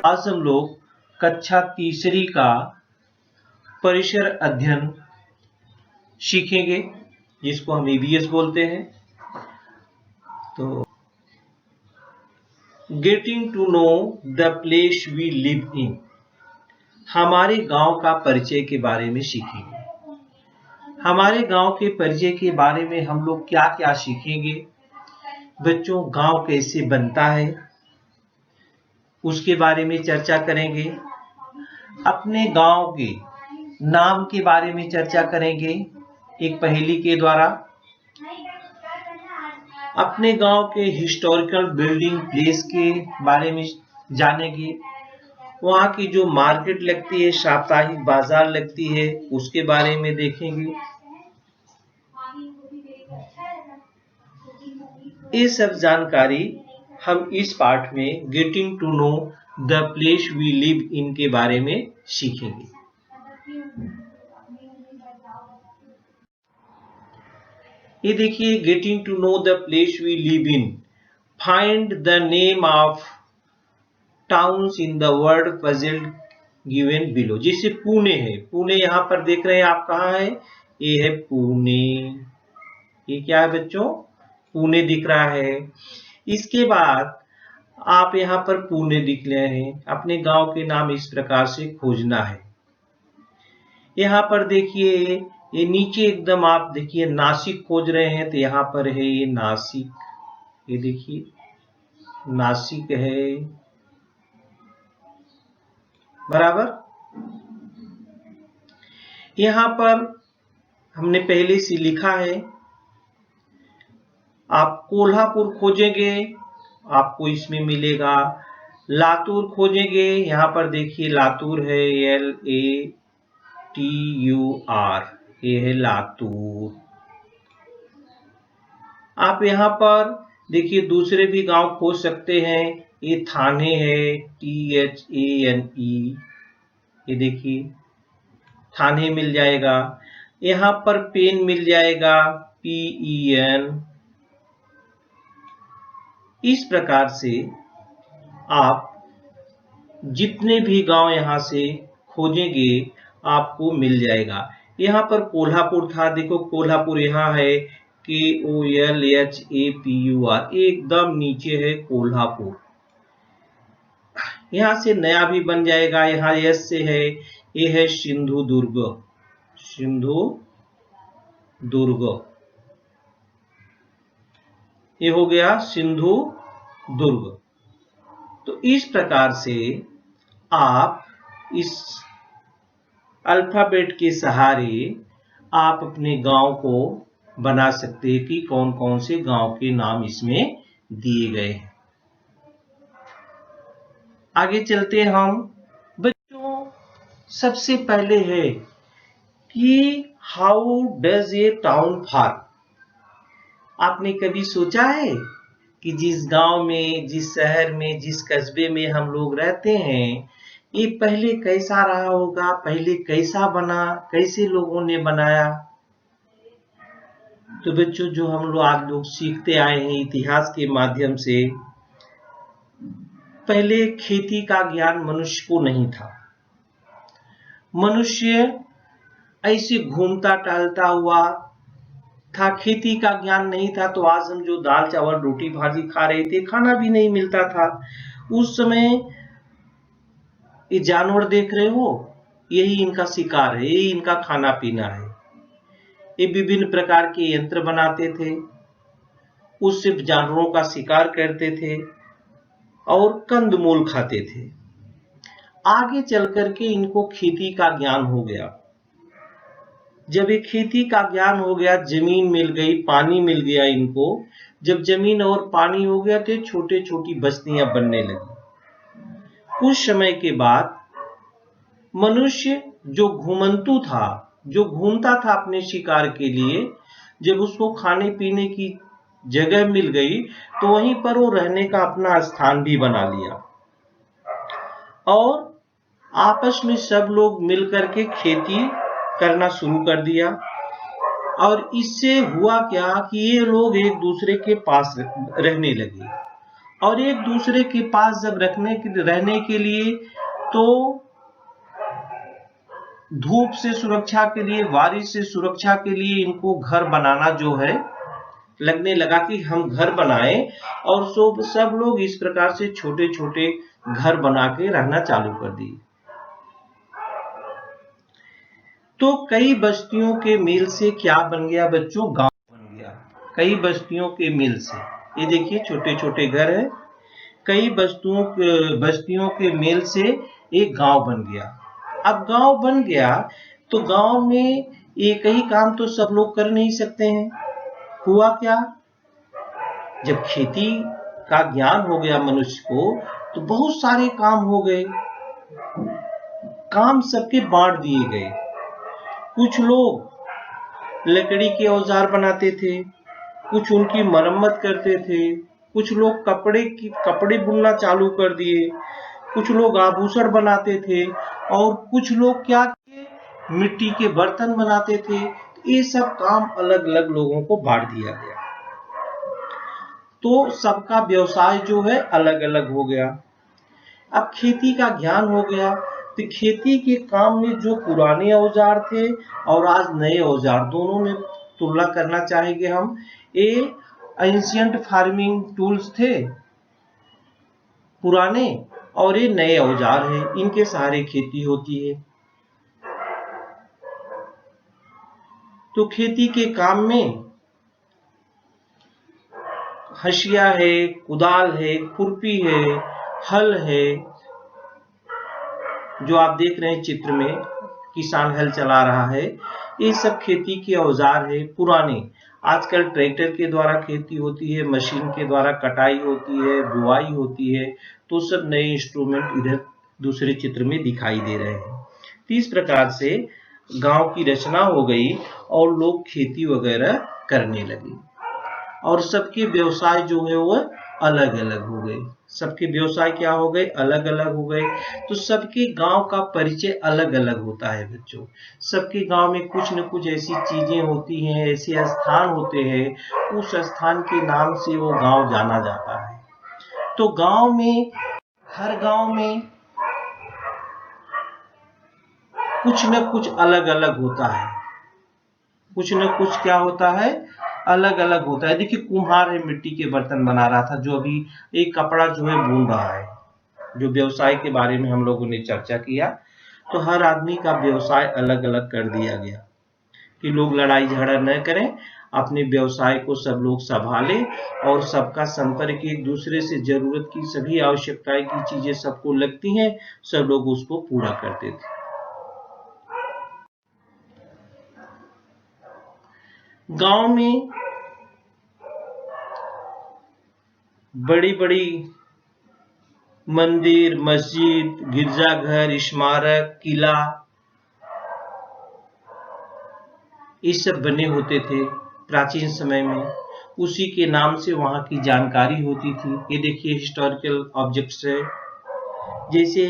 आज हम लोग कक्षा तीसरी का परिसर अध्ययन सीखेंगे, जिसको हम ईवीएस बोलते हैं। तो getting to know the place we live in, हमारे गांव का परिचय के बारे में सीखेंगे। हमारे गांव के परिचय के बारे में हम लोग क्या क्या सीखेंगे बच्चों। गांव कैसे बनता है उसके बारे में चर्चा करेंगे। अपने गांव के नाम के बारे में चर्चा करेंगे एक पहेली के द्वारा। अपने गांव के हिस्टोरिकल बिल्डिंग प्लेस के बारे में जानेंगे। वहाँ की जो मार्केट लगती है, साप्ताहिक बाजार लगती है, उसके बारे में देखेंगे। ये सब जानकारी हम इस पाठ में getting to know the place we live in के बारे में सीखेंगे। ये देखिए, getting to know the place we live in, find the name of towns in the word puzzle given below. जैसे पुणे है, पुणे यहाँ पर देख रहे हैं आप, कहाँ है? ये है पुणे। ये क्या है बच्चों? पुणे दिख रहा है। इसके बाद आप यहाँ पर पुणे दिख रहे हैं। अपने गांव के नाम इस प्रकार से खोजना है। यहाँ पर देखिए, ये नीचे एकदम आप देखिए नासिक खोज रहे हैं, तो यहाँ पर है ये नासिक। ये देखिए नासिक है, बराबर। यहाँ पर हमने पहले से लिखा है। आप कोल्हापुर खोजेंगे, आपको इसमें मिलेगा। लातूर खोजेंगे, यहाँ पर देखिए लातूर है, LATUR, ये है लातूर। आप यहाँ पर देखिए दूसरे भी गांव खोज सकते हैं। ये थाने है, THANE, ये देखिए थाने मिल जाएगा। यहाँ पर पेन मिल जाएगा, PEN। इस प्रकार से आप जितने भी गांव यहाँ से खोजेंगे आपको मिल जाएगा। यहाँ पर कोल्हापुर था, देखो कोल्हापुर यहाँ है, KOLHAPUR, एकदम नीचे है कोल्हापुर। यहाँ से नया भी बन जाएगा, यहाँ यस से है, ये है सिंधुदुर्ग। सिंधुदुर्ग, ये हो गया सिंधुदुर्ग। तो इस प्रकार से आप इस अल्फाबेट के सहारे आप अपने गांव को बना सकते हैं कि कौन कौन से गांव के नाम इसमें दिए गए हैं। आगे चलते हैं हम बच्चों। सबसे पहले है कि how does a town form. आपने कभी सोचा है कि जिस गांव में, जिस शहर में, जिस कस्बे में हम लोग रहते हैं, ये पहले कैसा रहा होगा? पहले कैसा बना? कैसे लोगों ने बनाया? तो बच्चों, जो हम लोग आज लोग सीखते आए हैं इतिहास के माध्यम से, पहले खेती का ज्ञान मनुष्य को नहीं था। मनुष्य ऐसे घूमता टहलता हुआ था, खेती का ज्ञान नहीं था। तो आज हम जो दाल चावल रोटी भाजी खा रहे थे, खाना भी नहीं मिलता था। उस समय ये जानवर देख रहे हो, यही इनका शिकार है, यही इनका खाना पीना है। ये विभिन्न प्रकार के यंत्र बनाते थे, उससे जानवरों का शिकार करते थे और कंदमूल खाते थे। आगे चल करके इनको खेती का ज्ञान हो गया। जब ये खेती का ज्ञान हो गया, जमीन मिल गई, पानी मिल गया इनको। जब जमीन और पानी हो गया तो छोटे छोटी बस्तियां बनने लगी। कुछ समय के बाद मनुष्य जो घुमंतु था, जो घूमता था अपने शिकार के लिए, जब उसको खाने पीने की जगह मिल गई तो वहीं पर वो रहने का अपना स्थान भी बना लिया और आपस में सब लोग मिलकर के खेती करना शुरू कर दिया। और इससे हुआ क्या कि ये लोग एक दूसरे के पास रहने लगे और एक दूसरे के पास जब रहने के लिए, तो धूप से सुरक्षा के लिए, बारिश से सुरक्षा के लिए इनको घर बनाना जो है लगने लगा कि हम घर बनाएं, और सब लोग इस प्रकार से छोटे छोटे घर बना के रहना चालू कर दिए। तो कई बस्तियों के मेल से क्या बन गया बच्चों? गांव बन गया। कई बस्तियों के मेल से, ये देखिए छोटे छोटे घर है, कई बस्तियों के मेल से एक गांव बन गया। अब गांव बन गया तो गांव में एक ही काम तो सब लोग कर नहीं सकते हैं। हुआ क्या, जब खेती का ज्ञान हो गया मनुष्य को, तो बहुत सारे काम हो गए, काम सबके बांट दिए गए। कुछ लोग लकड़ी के औजार बनाते थे, कुछ उनकी मरम्मत करते थे, कुछ लोग कपड़े बुनना चालू कर दिए, कुछ लोग आभूषण बनाते थे, और कुछ लोग क्या किए, मिट्टी के बर्तन बनाते थे। ये सब काम अलग अलग लोगों को बांट दिया गया, तो सबका व्यवसाय जो है अलग अलग हो गया। अब खेती का ज्ञान हो गया, तो खेती के काम में जो पुराने औजार थे और आज नए औजार, दोनों में तुलना करना चाहेंगे हम। ये एंशिएंट फार्मिंग टूल्स थे पुराने, और ये नए औजार हैं, इनके सहारे खेती होती है। तो खेती के काम में हंसिया है, कुदाल है, खुरपी है, हल है, जो आप देख रहे हैं चित्र में, किसान हल चला रहा है, ये सब खेती के औजार है पुराने। आजकल ट्रैक्टर के द्वारा खेती होती है, मशीन के द्वारा कटाई होती है, बुआई होती है, तो सब नए इंस्ट्रूमेंट इधर दूसरे चित्र में दिखाई दे रहे हैं। तो इस प्रकार से गांव की रचना हो गई और लोग खेती वगैरह करने लगे, और सबके व्यवसाय जो है वो अलग अलग हो गए। सबके व्यवसाय क्या हो गए? अलग अलग हो गए। तो सबके गांव का परिचय अलग अलग होता है बच्चों। सबके गांव में कुछ न कुछ ऐसी चीजें होती हैं, ऐसे स्थान होते हैं, उस स्थान के नाम से वो गांव जाना जाता है। तो गांव में, हर गांव में कुछ न कुछ अलग अलग होता है, कुछ न कुछ क्या होता है? अलग अलग होता है। देखिए कुम्हार है, मिट्टी के बर्तन बना रहा था, जो अभी एक कपड़ा जो है बुन रहा है, जो व्यवसाय के बारे में हम लोगों ने चर्चा किया। तो हर आदमी का व्यवसाय अलग अलग कर दिया गया कि लोग लड़ाई झगड़ा न करें, अपने व्यवसाय को सब लोग संभाले, और सबका संपर्क एक दूसरे से, जरूरत की सभी आवश्यकताएं की चीजें सबको लगती हैं, सब लोग उसको पूरा करते थे। गांव में बड़ी बड़ी मंदिर, मस्जिद, गिरजाघर, स्मारक, किला, ये सब बने होते थे प्राचीन समय में। उसी के नाम से वहां की जानकारी होती थी। ये देखिए हिस्टोरिकल ऑब्जेक्ट्स है, जैसे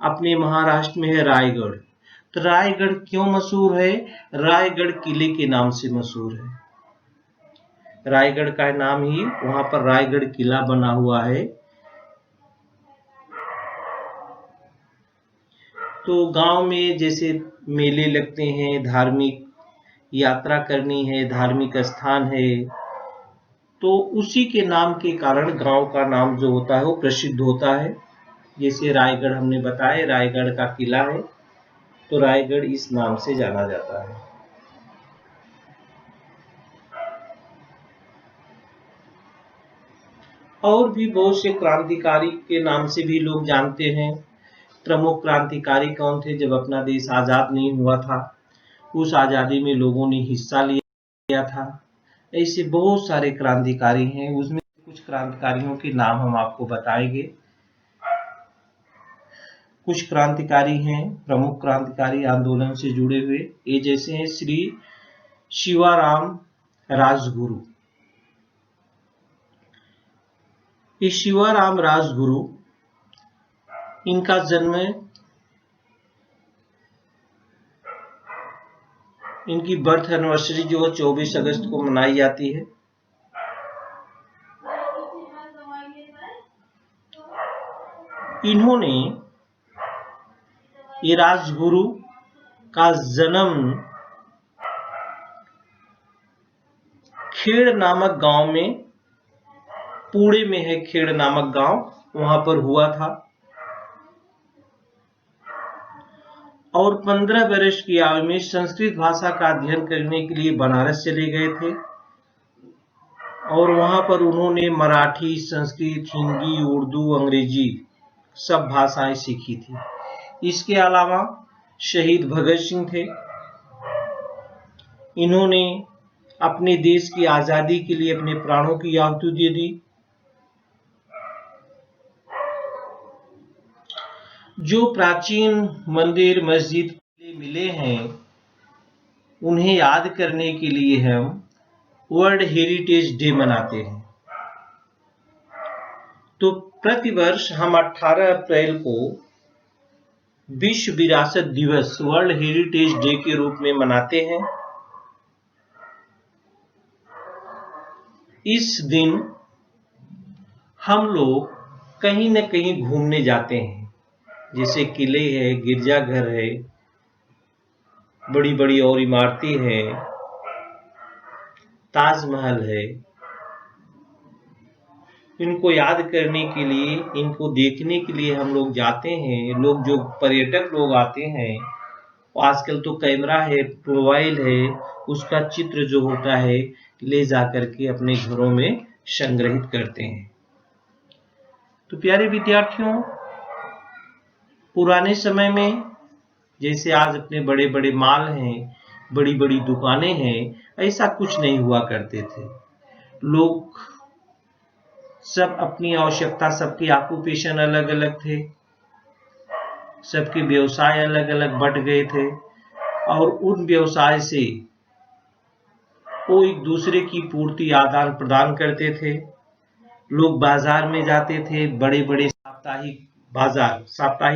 अपने महाराष्ट्र में है रायगढ़। तो रायगढ़ क्यों मशहूर है? रायगढ़ किले के नाम से मशहूर है। रायगढ़ का नाम ही, वहां पर रायगढ़ किला बना हुआ है। तो गांव में जैसे मेले लगते हैं, धार्मिक यात्रा करनी है, धार्मिक स्थान है, तो उसी के नाम के कारण गांव का नाम जो होता है वो प्रसिद्ध होता है। जैसे रायगढ़ हमने बताया, रायगढ़ का किला है, तो रायगढ़ इस नाम से जाना जाता है। और भी बहुत से क्रांतिकारी के नाम से भी लोग जानते हैं। प्रमुख क्रांतिकारी कौन थे? जब अपना देश आजाद नहीं हुआ था, उस आजादी में लोगों ने हिस्सा लिया था। ऐसे बहुत सारे क्रांतिकारी हैं, उसमें कुछ क्रांतिकारियों के नाम हम आपको बताएंगे। कुछ क्रांतिकारी हैं प्रमुख क्रांतिकारी आंदोलन से जुड़े हुए, ये जैसे हैं श्री शिवाराम राजगुरु। ये शिवाराम राजगुरु, इनका जन्म, इनकी बर्थ एनिवर्सरी जो है 24 अगस्त को मनाई जाती है। इन्होंने ये राजगुरु का जन्म खेड़ नामक गांव में, पुणे में है खेड़ नामक गांव, वहां पर हुआ था और 15 वर्ष की आयु में संस्कृत भाषा का अध्ययन करने के लिए बनारस चले गए थे और वहां पर उन्होंने मराठी, संस्कृत, हिंदी, उर्दू, अंग्रेजी सब भाषाएं सीखी थी। इसके अलावा शहीद भगत सिंह थे। इन्होंने अपने देश की आजादी के लिए अपने प्राणों की आहुति दे दी। जो प्राचीन मंदिर मस्जिद मिले हैं उन्हें याद करने के लिए हम वर्ल्ड हेरिटेज डे मनाते हैं। तो प्रतिवर्ष हम 18 अप्रैल को विश्व विरासत दिवस वर्ल्ड हेरिटेज डे के रूप में मनाते हैं। इस दिन हम लोग कहीं न कहीं घूमने जाते हैं, जैसे किले है, गिरजाघर है, बड़ी बड़ी और इमारतें हैं, ताजमहल है। इनको याद करने के लिए, इनको देखने के लिए हम लोग जाते हैं। लोग जो पर्यटक लोग आते हैं, आजकल तो कैमरा है, मोबाइल है, उसका चित्र जो होता है ले जाकर के अपने घरों में संग्रहित करते हैं। तो प्यारे विद्यार्थियों, पुराने समय में जैसे आज अपने बड़े बड़े मॉल हैं, बड़ी बड़ी दुकानें हैं, ऐसा कुछ नहीं हुआ करते थे। लोग सब अपनी आवश्यकता, सबकी ऑक्यूपेशन अलग अलग थे, सबके व्यवसाय अलग अलग बढ़ गए थे और उन व्यवसाय से वो एक दूसरे की पूर्ति आदान प्रदान करते थे। लोग बाजार में जाते थे, बड़े बड़े साप्ताहिक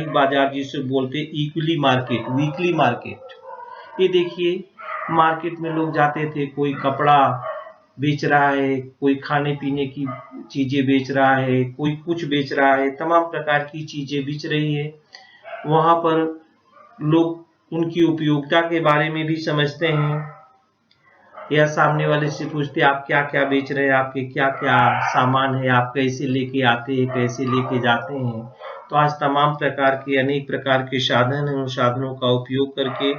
बाजार जिसे बोलते इक्विली मार्केट, वीकली मार्केट। ये देखिए, मार्केट में लोग जाते थे, कोई कपड़ा बेच रहा है, कोई खाने पीने की चीजें बेच रहा है, कोई कुछ बेच रहा है, तमाम प्रकार की चीजें बिच रही है। वहां पर लोग उनकी उपयोगिता के बारे में भी समझते हैं या सामने वाले से पूछते आप क्या क्या बेच रहे हैं, आपके क्या क्या सामान है, आप कैसे लेके आते हैं, कैसे लेके जाते हैं। तो आज तमाम प्रकार के अनेक प्रकार के साधन हैं, उन साधनों का उपयोग करके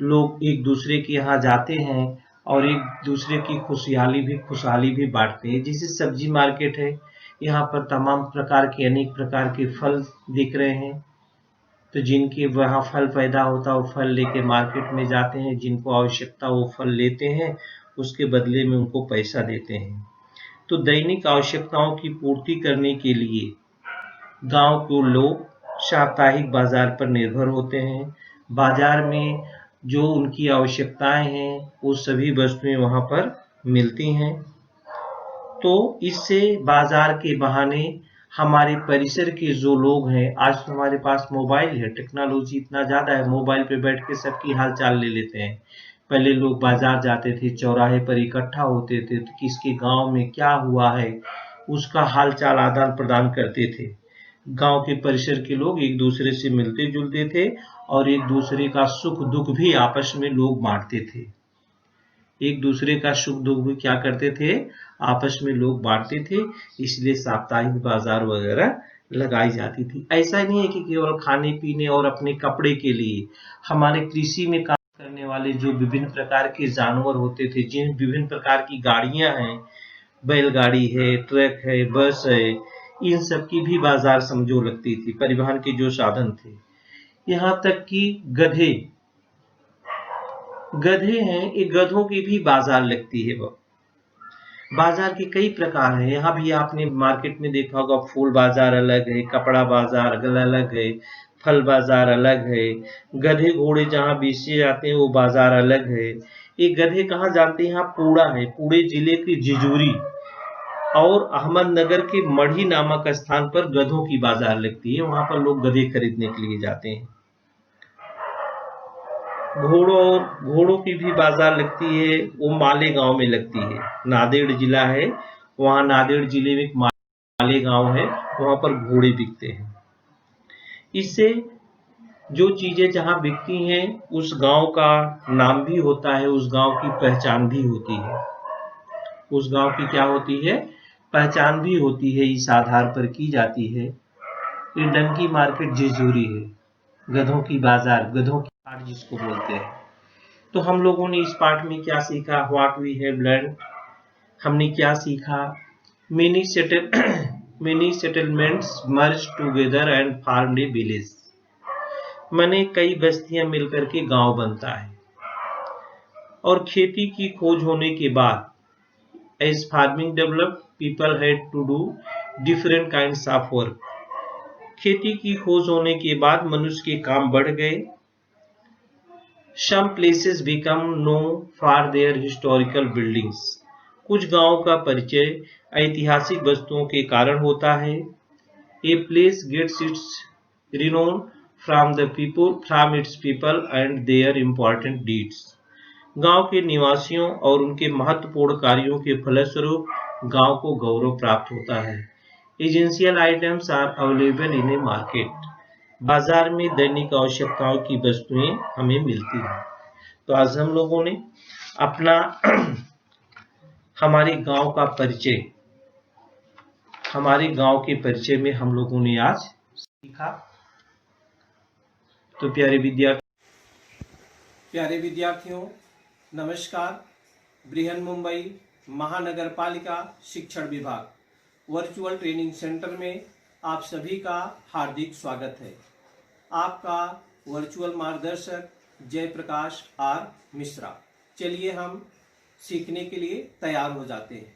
लोग एक दूसरे के यहाँ जाते हैं और एक दूसरे की खुशहाली भी बांटते हैं। जैसे सब्जी मार्केट है, यहाँ पर तमाम प्रकार के अनेक प्रकार के फल दिख रहे हैं, तो जिनके वहाँ फल पैदा होता है वो फल लेके मार्केट में जाते हैं, जिनको आवश्यकता वो फल लेते हैं, उसके बदले में उनको पैसा देते हैं। तो दैनिक आवश्यकताओं की पूर्ति करने के लिए गांव के लोग साप्ताहिक बाजार पर निर्भर होते हैं। बाजार में जो उनकी आवश्यकताएं हैं वो सभी वस्तुएं वहां पर मिलती हैं। तो इससे बाजार के बहाने हमारे परिसर के जो लोग हैं, आज तो हमारे पास मोबाइल है, टेक्नोलॉजी इतना ज्यादा है, मोबाइल पे बैठ के सबकी हालचाल ले लेते हैं। पहले लोग बाजार जाते थे, चौराहे पर इकट्ठा होते थे, तो किसके गांव में क्या हुआ है उसका हालचाल आदान प्रदान करते थे। गांव के परिसर के लोग एक दूसरे से मिलते जुलते थे और एक दूसरे का सुख दुख भी आपस में लोग बांटते थे। एक दूसरे का सुख दुख भी क्या करते थे, आपस में लोग बांटते थे। इसलिए साप्ताहिक बाजार वगैरह लगाई जाती थी। ऐसा नहीं है कि केवल खाने पीने और अपने कपड़े के लिए। हमारे कृषि में काम करने वाले जो विभिन्न प्रकार के जानवर होते थे, जिन विभिन्न प्रकार की गाड़ियां हैं, बैलगाड़ी है, ट्रक है, बस है, इन सब की भी बाजार समझो लगती थी। परिवहन के जो साधन थे, यहाँ तक कि गधे हैं, ये गधों की भी बाजार लगती है। बाजार के कई प्रकार हैं। यहाँ भी आपने मार्केट में देखा होगा, फूल बाजार अलग है, कपड़ा बाजार अलग है, फल बाजार अलग है, गधे घोड़े जहाँ बेचे जाते हैं वो बाजार अलग है। ये गधे कहाँ जानते हैं, यहाँ पूड़ा है, पुणे जिले की जिजूरी और अहमदनगर के मढ़ी नामक स्थान पर गधों की बाजार लगती है। वहां पर लोग गधे खरीदने के लिए जाते हैं। घोड़ों की भी बाजार लगती है, वो मालेगांव में लगती है। नांदेड़ जिला है, वहां नांदेड़ जिले में एक मालेगांव है, वहां पर घोड़े बिकते हैं। इससे जो चीजें जहां बिकती हैं उस गांव का नाम भी होता है, उस गांव की पहचान भी होती है। उस गांव की क्या होती है? पहचान भी होती है, इस आधार पर की जाती है। ये डंकी मार्केट जेजूरी है, गधों की बाजार, गधों की हाट जिसको बोलते हैं। तो हम लोगों ने इस पाठ में क्या सीखा? What we have learn. हमने क्या सीखा? Many settle many settlements merge together and formed a village. माने कई बस्तियां मिलकर के गांव बनता है। और खेती की खोज होने के बाद as farming developed people had to do different kinds of work। खेती की खोज होने के बाद मनुष्य के काम बढ़ गए। some places become known for their historical buildings। कुछ गांव का परिचय ऐतिहासिक वस्तुओं के कारण होता है। a place gets its renown from its people and their important deeds। गांव के निवासियों और उनके महत्वपूर्ण कार्यों के फलस्वरूप गांव को गौरव प्राप्त होता है। Essential items are available in a market. बाजार में दैनिक आवश्यकताओं की वस्तुएं हमें मिलती हैं। तो आज हम लोगों ने अपना हमारे गांव का परिचय, हमारे गांव के परिचय में हम लोगों ने आज सीखा। तो प्यारे विद्यार्थियों नमस्कार। बृहन मुंबई महानगर पालिका शिक्षण विभाग वर्चुअल ट्रेनिंग सेंटर में आप सभी का हार्दिक स्वागत है। आपका वर्चुअल मार्गदर्शक जयप्रकाश आर मिश्रा। चलिए हम सीखने के लिए तैयार हो जाते हैं।